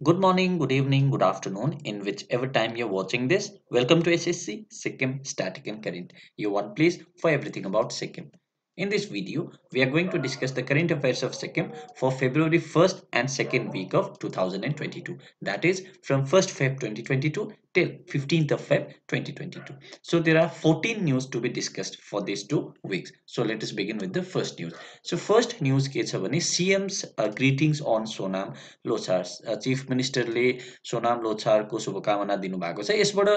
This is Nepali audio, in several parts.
Good morning, good evening, good afternoon, in whichever time you're watching this. Welcome to SSC Sikkim Static and Current, your one place for everything about Sikkim. In this video, we are going to discuss the current affairs of Sikkim for February 1st and 2nd week of 2022. That is from 1st Feb 2022 till 15th of Feb 2022. So there are 14 news to be discussed for these 2 weeks. So let us begin with the first news. So first news के छ भने CM's greetings on Sonam Lochar chief मिनिस्टरले सोनाम लोछारको शुभकामना दिनुभएको छ यसबाट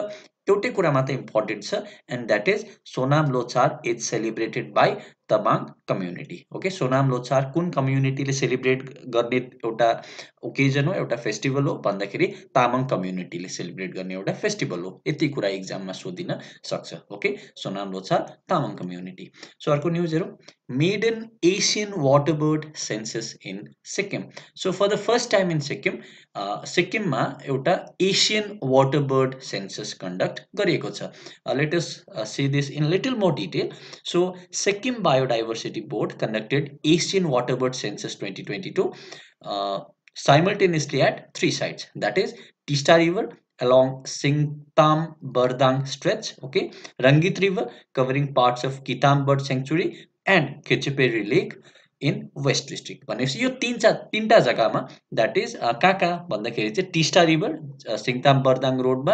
एउटै कुरा मात्र इम्पोर्टेन्ट छ and that is Sonam Lochar is celebrated by Tamang community okay Sonam Lochar कुन कम्युनिटीले सेलिब्रेट गर्ने एउटा ओकेजन हो एउटा फेस्टिभल हो भन्दाखेरि तामाङ कम्युनिटीले सेलिब्रेट गर्ने एउटा फेस्टिभल हो यति कुरा एक्जाममा सोधिन सक्छ okay Sonam Lochar Tamang community so अर्को न्यूज हेरौँ maiden Asian waterbird census in Sikkim. So for the first time in Sikkim, सिक्किममा एउटा एशियन वाटरबर्ड सेन्सस कन्डक्ट गरिएको छ let us see this in little more detail. So Sikkim Biodiversity Board conducted Asian Waterbird Census 2022 simultaneously at 3 sites, that is Tista River along Singtam Bardang stretch, okay, Rangit River covering parts of Kitam Bird Sanctuary and Ketcheperi Lake in west district भनेपछि यो तीनटा जग्गामा द्याट इज कहाँ कहाँ भन्दाखेरि चाहिँ टिस्टा रिभर सिङताम बर्दाङ रोडमा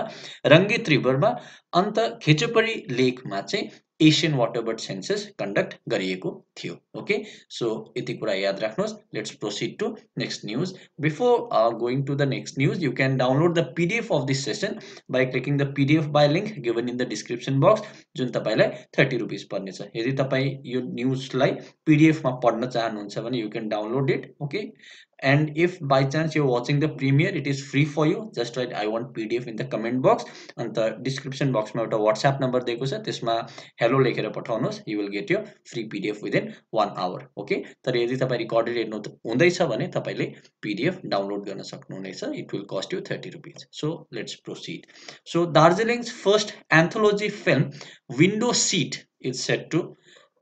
रङ्गित रिभरमा अन्त खेचोपरी लेकमा चाहिँ एशियन वाटरबर्ड सेन्सस कन्डक्ट गरिएको थियो ओके सो यति कुरा याद राख्नुहोस् let's proceed to next news before going to the next news you can download the PDF of this session by clicking the PDF by link given in the description box जुन तपाईँलाई 30 रुपिस पर्नेछ यदि तपाईँ यो न्युजलाई पीडीएफमा पढ्न चाहनुहुन्छ भने you can download it okay and if by chance you're watching the premiere it is free for you just write I want pdf in the comment box and the description box ma euta whatsapp number दिएको छ त्यसमा hello लेखेर पठाउनुहोस् you will get your free pdf within 1 hour okay तर यदि तपाईं रिकर्डेड हेर्नु हुँदैछ भने तपाईले pdf डाउनलोड गर्न सक्नुहुनेछ it will cost you 30 rupees so let's proceed so Darjeeling's first anthology film window seat is set to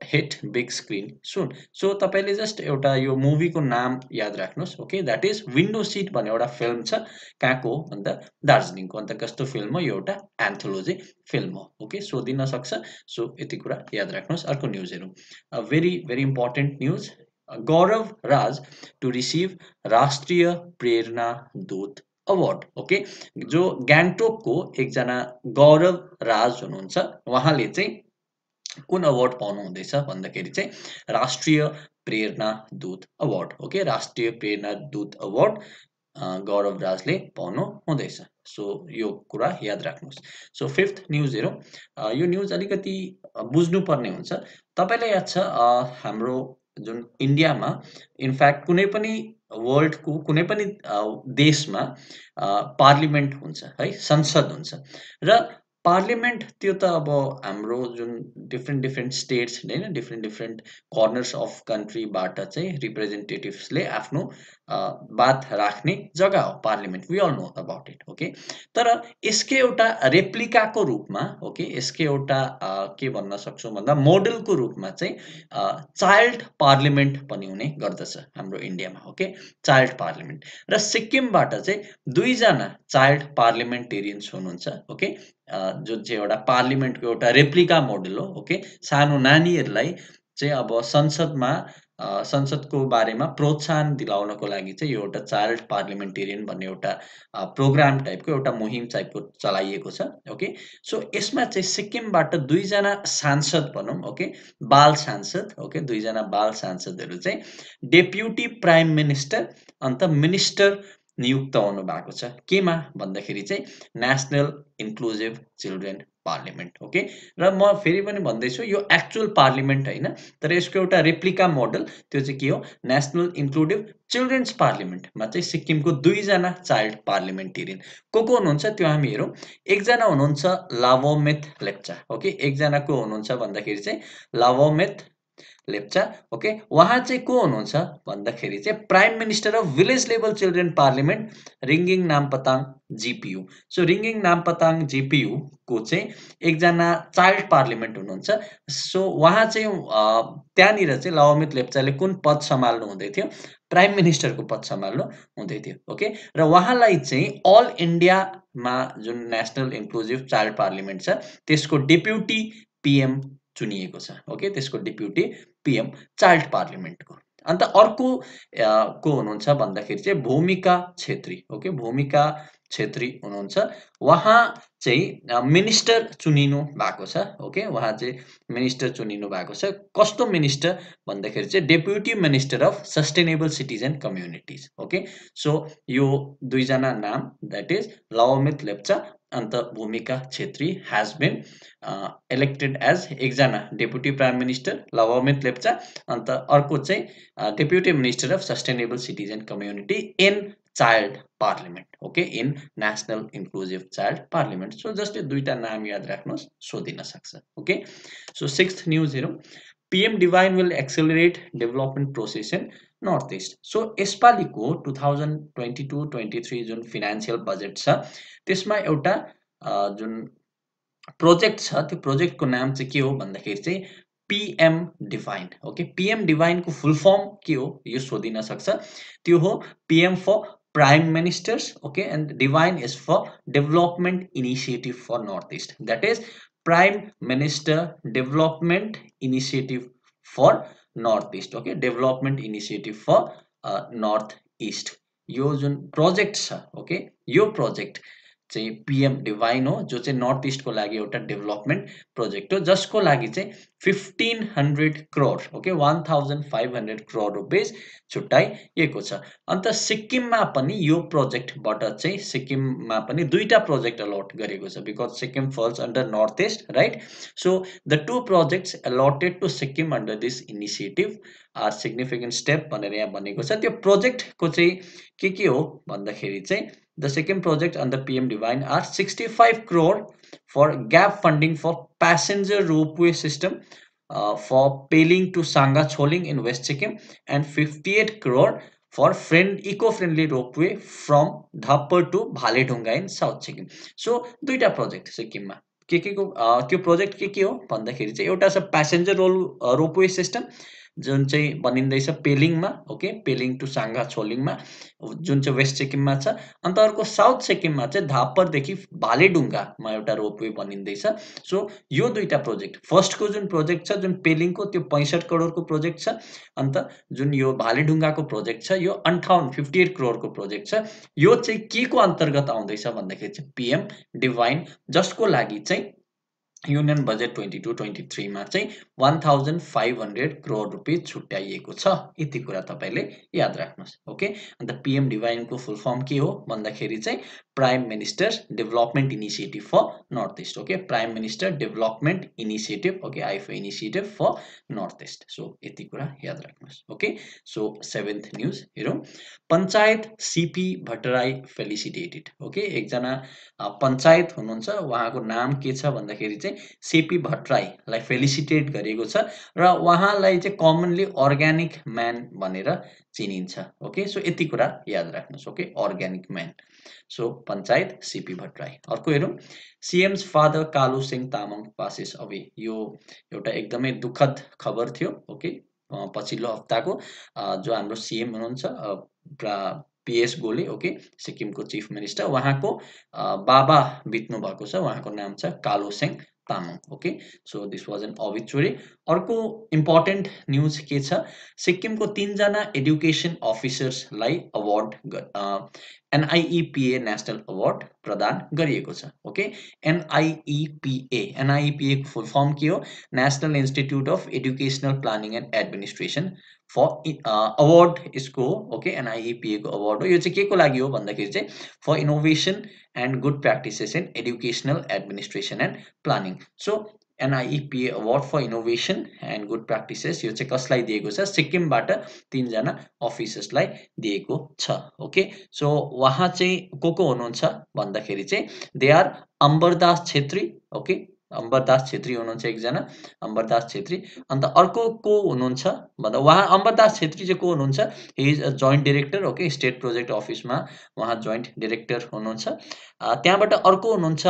hit big screen soon so तपाईले जस्ट एउटा यो मुभीको नाम याद राख्नुहोस् okay that is window seat भन्ने एउटा फिल्म छ कहाँको भन्दा दार्जिलिङको अन्त कस्तो फिल्म हो यो एउटा एन्थोलोजी फिल्म हो ओके सोधिन सक्छ सो यति कुरा याद राख्नुहोस् अर्को न्यूज हेरौँ a very important news Gaurav Raj to receive राष्ट्रिय प्रेरणा दूत अवार्ड ओके जो गान्तोकको एकजना गौरव राज हुनुहुन्छ उहाँले चाहिँ कुन अवार्ड पाउनु हुँदैछ भन्दाखेरि चाहिँ राष्ट्रिय प्रेरणा दूत अवार्ड ओके राष्ट्रिय प्रेरणा दूत अवार्ड गौरव राजले पाउनु हुँदैछ सो यो कुरा याद राख्नुहोस् सो फिफ्थ न्यूज हेरौँ यो न्यूज अलिकति बुझ्नुपर्ने हुन्छ तपाईलाई याद छ हाम्रो जुन इन्डियामा इनफ्याक्ट कुनै पनि वर्ल्डको कुनै पनि देशमा पार्लिमेन्ट हुन्छ है संसद हुन्छ र पार्लिमेन्ट त्यो त अब हाम्रो जुन डिफ्रेन्ट स्टेट्स हैन डिफ्रेन्ट कर्नर्स अफ कन्ट्रीबाट चाहिँ रिप्रेजेन्टेटिभ्सले आफ्नो बात राख्ने जग्गा हो parliament we all know about it okay तर यसको एउटा रेप्लिकाको रूपमा ओके यसको एउटा के भन्न सक्छौं भन्दा मोडलको रूपमा चाहिँ चाइल्ड पार्लिमेन्ट पनि हुने गर्दछ हाम्रो इन्डियामा ओके चाइल्ड पार्लिमेन्ट र सिक्किमबाट चाहिँ दुईजना चाइल्ड पार्लिमेन्टेरियन्स हुनुहुन्छ ओके जुन चाहिँ एउटा पार्लिमेन्टको एउटा रेप्लिका मोडल हो ओके सानो नानीहरूलाई चाहिँ अब संसदको बारेमा प्रोत्साहन दिलाउनको लागि चाहिँ यो एउटा चाइल्ड पार्लिमेन्टेरियन भन्ने एउटा प्रोग्राम टाइपको एउटा मुहिम टाइपको चलाइएको छ ओके सो यसमा चाहिँ सिक्किमबाट दुईजना सांसद भनौं ओके बाल सांसद ओके दुईजना बाल सांसदहरू चाहिँ डेप्युटी प्राइम मिनिस्टर अन्त मिनिस्टर नियुक्त हुनु भएको छ केमा भन्दाखेरि चाहिँ national inclusive children parliament okay र म फेरि पनि भन्दै छु यो एक्चुअल पार्लिमेन्ट हैन तर यसको एउटा रेप्लिका मोडल त्यो चाहिँ के हो नेशनल इन्क्लुजिभ चिल्ड्रेन्स पार्लिमेन्ट मा चाहिँ सिक्किमको दुईजना चाइल्ड पार्लिमेन्टेरियन को हुनुहुन्छ त्यो हामी हेरौं एकजना हुनुहुन्छ लाभोमेथ लेप्चा ओके एकजनाको हुनुहुन्छ भन्दाखेरि चाहिँ लाभोमेथ लेप्चा ओके उहाँ चाहिँ को हुनुहुन्छ भन्दाखेरि चाहिँ prime minister of village level children parliament Ringhim Nampatam GPU so Ringhim Nampatam GPU को चाहिँ एकजना चाइल्ड पार्लिमेन्ट हुनुहुन्छ सो उहाँ चाहिँ त्यहाँनिर चाहिँ लवमित लेप्चाले कुन पद सम्हाल्नु हुँदै थियो प्राइम मिनिस्टरको पद सम्हाल्नु हुँदै थियो ओके र उहाँलाई चाहिँ अल इन्डियामा जुन नेसनल इन्क्लुजिभ चाइल्ड पार्लिमेन्ट छ त्यसको डेप्युटी पिएम चुनिएको छ ओके त्यसको डेप्युटी पिएम चाइल्ड पार्लिमेन्टको अन्त अर्को को हुनुहुन्छ भन्दाखेरि चाहिँ भूमिका छेत्री ओके भूमिका छेत्री हुनुहुन्छ उहाँ चाहिँ मिनिस्टर चुनिनु भएको छ ओके उहाँ चाहिँ मिनिस्टर चुनिनु भएको छ कस्तो मिनिस्टर भन्दाखेरि चाहिँ deputy minister of sustainable citizen communities okay so यो दुईजना नाम that is Lovmit Lepcha and Bhumika Chhetri has been elected as एकजना deputy prime minister Lovmit Lepcha and अर्को चाहिँ deputy minister of sustainable citizen community in child parliament okay in national inclusive child parliament so जसले दुईटा नाम याद राख्नुहोस् सोधिन सक्छ ओके सो सिक्स्थ न्युज हेरौँ PM divine will accelerate development process in north East so यसपालिको 2022-23 जुन फिनान्सियल बजेट छ त्यसमा एउटा जुन प्रोजेक्ट छ त्यो प्रोजेक्टको नाम चाहिँ के हो भन्दाखेरि चाहिँ पीएम डिवाइन ओके पीएम डिवाइनको फुल फर्म के हो यो सोधिन सक्छ त्यो हो PM for Prime Ministers, okay, and Divine is for Development Initiative for Northeast. That is Prime Minister Development Initiative for Northeast, okay, Development Initiative for Northeast. यो जुन प्रोजेक्ट छ, okay, यो प्रोजेक्ट चाहिँ पीएम डिवाइन हो जो चाहिँ नर्थ इस्टको लागि एउटा डेभलपमेन्ट प्रोजेक्ट हो जसको लागि चाहिँ 1500 करोड ओके 1500 करोड रुपियाँ छुट्याइएको छ अन्त सिक्किममा पनि यो प्रोजेक्टबाट चाहिँ सिक्किममा पनि दुईटा प्रोजेक्ट अलॉट गरेको छ because Sikkim falls under north east right so the two projects allotted to Sikkim under this initiative are significant step भनेर यहाँ भनेको छ त्यो प्रोजेक्टको चाहिँ के हो भन्दाखेरि चाहिँ the second project under PM Divine are 65 crore for gap funding for passenger ropeway system for Peling to Sanga Choling in West Sikkim and 58 crore for eco-friendly ropeway from Dhapar to Bhaledunga in South Sikkim. So, दुईटा project सिक्किममा के को त्यो प्रोजेक्ट के हो भन्दाखेरि चाहिँ एउटा छ प्यासेन्जर रोपवे सिस्टम जुन चाहिँ बनिँदैछ पेलिङमा ओके पेलिङ टु साङ्गा छोलिङमा जुन चाहिँ वेस्ट सिक्किममा छ अन्त अर्को साउथ सिक्किममा चाहिँ धापरदेखि भालेढुङ्गामा एउटा रोपवे बनिँदैछ सो यो दुईटा प्रोजेक्ट फर्स्टको जुन प्रोजेक्ट छ जुन पेलिङको त्यो 65 करोडको प्रोजेक्ट छ अन्त जुन यो भालेढुङ्गाको प्रोजेक्ट छ यो 58 करोडको प्रोजेक्ट छ यो चाहिँ के को अन्तर्गत आउँदैछ भन्दाखेरि चाहिँ पीएम डिवाइन जसको लागि चाहिँ युनियन बजेट 22-23 मा चाहिँ 1500 करोड रुपियाँ छुट्याइएको छ यति कुरा तपाईले याद राख्नुस् ओके अन्त पीएम डिवाइन को फुल फर्म के हो भन्दाखेरि चाहिँ prime Minister Development Initiative for North East okay Prime Minister Development Initiative okay आइफो initiative for North East so यति कुरा याद राख्नुस् ओके सो 7th न्यूज हेरौं panchayat CP Bhattarai felicitated okay एकजना पञ्चायत हुनुहुन्छ उहाँको नाम के छ भन्दाखेरि चाहिँ सीपी भट्टराईलाई फेलिसिटेट गरेको छ र उहाँलाई चाहिँ कमनली अर्ग्यानिक म्यान भनेर चिनिन्छ ओके सो यति कुरा याद राख्नुस् okay organic man so panchayat CP Bhattarai अर्को हेरौं CM's father Kalu Singh Tamang passes away यो एउटा एकदमै दुःखद खबर थियो ओके पछिल्लो हप्ताको जो हाम्रो सीएम हुनुहुन्छ पीएस गोले ओके सिक्किमको चीफ मिनिस्टर उहाँको बाबा बित्नु भएको छ उहाँको नाम छ Kalu Singh Tamang okay so this was an obituary अर्को इम्पोर्टेन्ट न्यूज के छ सिक्किमको 3 जना एजुकेसन अफिसर्सलाई अवार्ड NIEPA नेशनल अवार्ड प्रदान गरिएको छ ओके NIEPA को फुल फर्म के हो national institute of educational planning and administration for award इसको ओके NIEPA को अवार्ड हो यो चाहिँ के को लागि हो भन्दाखेरि चाहिँ for innovation and good practices in educational administration and planning so NIEPA award for innovation and good practices यो चाहिँ कसलाई दिएको छ सिक्किमबाट 3 जना अफिसर्सलाई दिएको छ ओके सो उहाँ चाहिँ को हुनुहुन्छ भन्दाखेरि चाहिँ they are Ambardas Chhetri okay Ambardas Chhetri हुनुहुन्छ एकजना, अम्बरदास छेत्री। अन्त अर्को को हुनुहुन्छ भन्दा उहाँ अम्बरदास छेत्री चाहिँ को हुनुहुन्छ? He is a joint director, okay, state project अफिसमा उहाँ जोइन्ट डाइरेक्टर हुनुहुन्छ। त्यहाँबाट अर्को हुनुहुन्छ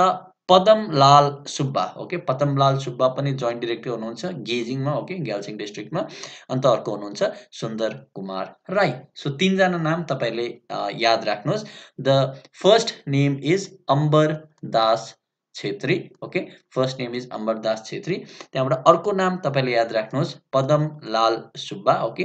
पदमलाल सुब्बा, ओके, पदमलाल सुब्बा पनि जोइन्ट डाइरेक्टर हुनुहुन्छ गेजिङमा, ओके, ग्याल्सिङ डिस्ट्रिक्टमा। अन्त अर्को हुनुहुन्छ सुन्दर कुमार राई। सो तीनजना नाम तपाईँले याद राख्नुहोस्। The first name is Ambar Das Chhetri, okay, first name is Ambardas Chhetri. त्यहाँबाट अर्को नाम तपाईँले याद राख्नुहोस् पदमलाल सुब्बा, ओके।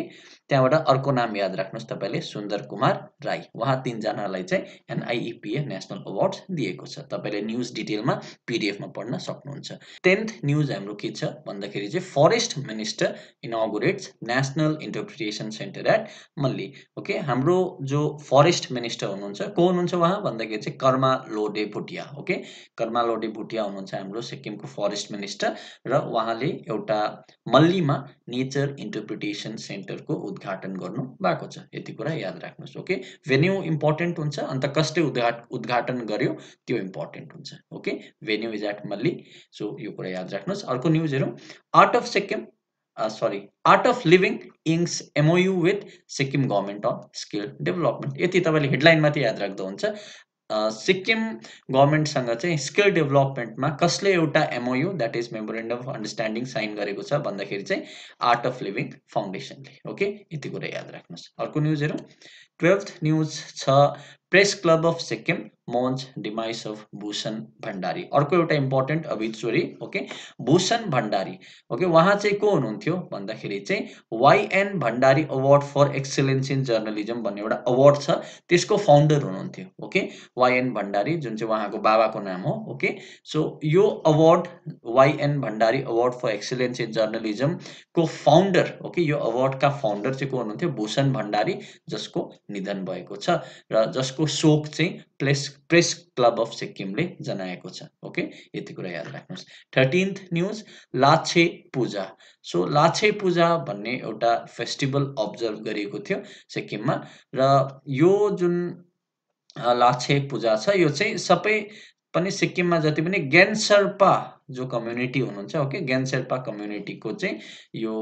त्यहाँबाट अर्को नाम याद राख्नुहोस् तपाईँले सुन्दर कुमार राई। उहाँ तीनजनालाई चाहिँ एनआइइपिए नेसनल अवार्ड दिएको छ। तपाईँले न्युज डिटेलमा पिडिएफमा पढ्न सक्नुहुन्छ। 10th न्युज हाम्रो के छ भन्दाखेरि चाहिँ forest minister inaugurates national interpretation centre at Malli, okay. हाम्रो जो फरेस्ट मिनिस्टर हुनुहुन्छ को हुनुहुन्छ उहाँ भन्दाखेरि चाहिँ कर्मा लोडे भुटिया, ओके। कर्मा लोडे भुटिया हुनुहुन्छ हाम्रो सिक्किमको फरेस्ट मिनिस्टर र उहाँले एउटा मल्लीमा नेचर इन्टरप्रिटेसन सेन्टरको उद्घाटन गर्नु भएको छ। यति कुरा याद राख्नुहोस्, ओके। भेन्यू इम्पोर्टेन्ट हुन्छ, अन्त कसले उद्घाटन गर्यो त्यो इम्पोर्टेन्ट हुन्छ, okay. Venue is at Malli. So यो कुरा याद राख्नुहोस्। अर्को न्युज हेरौँ। Art of Sikkim Art of Living inks MoU with Sikkim government on skill development. यति तपाईँले हेडलाइन मात्रै याद राख्दा हुन्छ। सिक्किम गभर्मेन्टसँग चाहिँ स्किल डेभलपमेन्टमा कसले एउटा MOU that is memorandum of understanding sign गरेको छ भन्दाखेरि चाहिँ आर्ट अफ लिभिङ फाउन्डेसनले, ओके। यति कुरा याद राख्नुहोस्। अर्को न्युज हेरौँ। 12th न्युज छ press club of Sikkim mourns demise of Bhushan Bhandari. अर्को एउटा इम्पोर्टेन्ट अभिचोरी, ओके, भूषण भण्डारी, ओके। उहाँ चाहिँ को हुनुहुन्थ्यो भन्दाखेरि चाहिँ YN Bhandari award for excellence in journalism भन्ने एउटा अवार्ड छ, त्यसको फाउन्डर हुनुहुन्थ्यो, ओके। वाइएन भण्डारी जुन चाहिँ उहाँको बाबाको नाम हो, ओके। सो यो award YN Bhandari award for excellence in journalism को फाउन्डर, ओके, यो अवार्डका फाउन्डर चाहिँ को हुनुहुन्थ्यो भूषण भण्डारी, जसको निधन भएको छ र जसको शोक चाहिँ प्रेस क्लब अफ सिक्किमले जनाएको छ, ओके। यति कुरा याद राख्नुहोस्। 13th न्युज लाछे पूजा। सो लाछे पूजा भन्ने एउटा फेस्टिभल अब्जर्भ गरिएको थियो सिक्किममा र यो जुन लाछे पूजा छ यो चाहिँ सबै पनि सिक्किममा जति पनि गेन शेर्पा जो कम्युनिटी हुनुहुन्छ, ओके, गेन शेर्पा कम्युनिटीको चाहिँ यो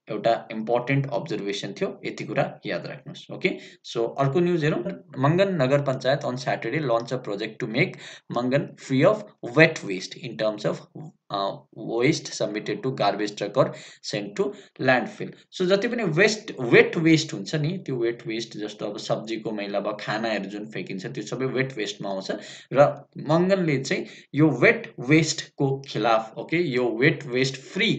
एउटा इम्पोर्टेन्ट अब्जर्भेसन थियो। यति कुरा याद राख्नुहोस्, ओके। सो अर्को न्युज हेरौँ। Mangan Nagar Panchayat on Saturday launch a project to make Mangan free of wet waste in terms of waste submitted to garbage truck or sent to landfill. So जति पनि वेट वेस्ट हुन्छ नि, त्यो वेट वेस्ट जस्तो अब सब्जीको मैला भयो, खानाहरू जुन फ्याँकिन्छ त्यो सबै वेट वेस्टमा आउँछ र मङ्गनले चाहिँ यो वेट वेस्टको खिलाफ, ओके, यो वेट वेस्ट फ्री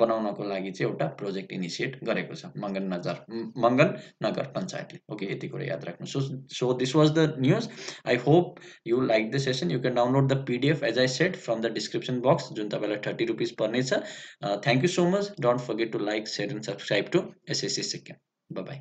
बनाउनको लागि चाहिँ एउटा प्रोजेक्ट इनिसिएट गरेको छ मङ्गन नगर पञ्चायतले, ओके। यति कुरा याद राख्नु। So this was the news. I hope you like the session. You can download the PDF as I said from the description box, जुन तपाईँलाई 30 रुपिस पर्नेछ। Thank you so much. Don't forget to like, share and subscribe to SSC Sikkim. Bye by.